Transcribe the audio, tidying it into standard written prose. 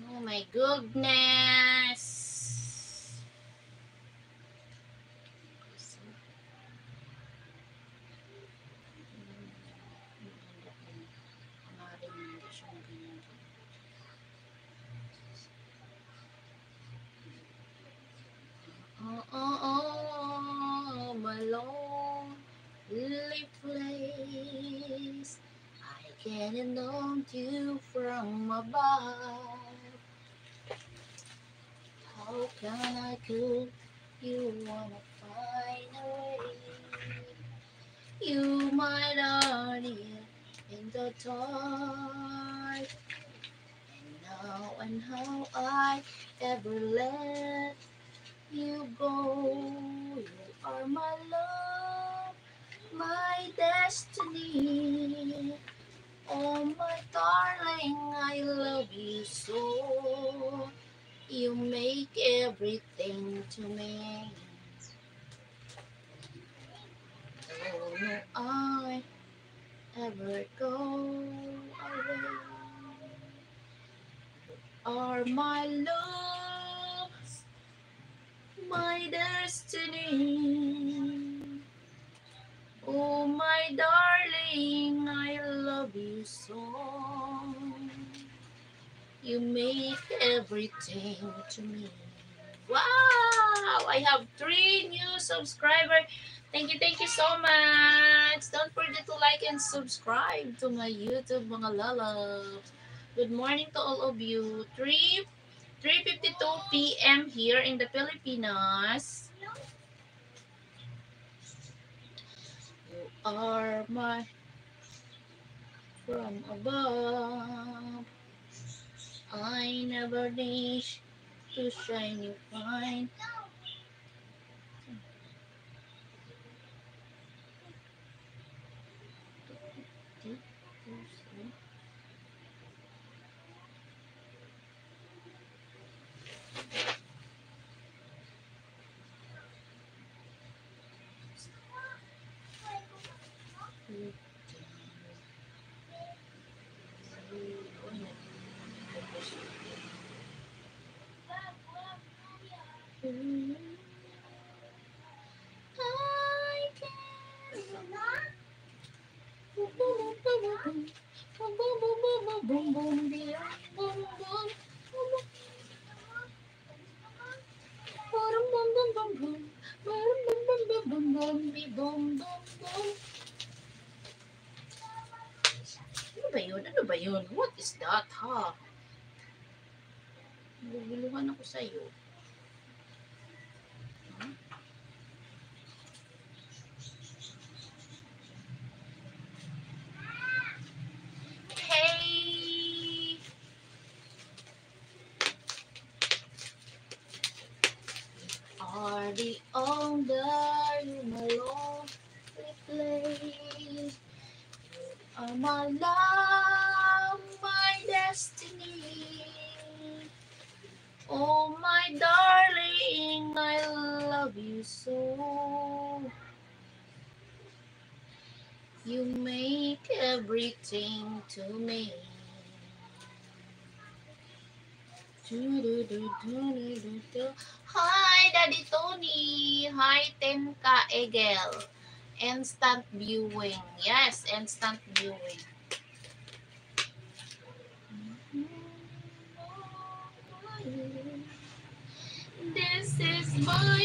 Oh my goodness. Oh, my lonely place. I can't know you from above. How can I could you wanna find a way? You might already in the dark. And now and how I ever let you go. You are my love, my destiny. Oh, my darling, I love you so. You make everything to me. Oh, no, I ever go away. Are my love, my destiny. Oh, my darling, I love you so. You make everything to me. Wow! I have 3 new subscribers. Thank you so much. Don't forget to like and subscribe to my YouTube, mga lalabs. Good morning to all of you. 3:52 p.m. here in the Philippines. You are my from above. I never need to shine you fine. Ano ba yun? Ano ba yun? What is that, ha? Naguguluhan ako sa'yo. Hey! Are the older you my lonely place? My love, my destiny. Oh, my darling, I love you so. You make everything to me. Hi, Daddy Tony. Hi, Tenka Egel. Instant viewing. Yes, instant viewing. This is my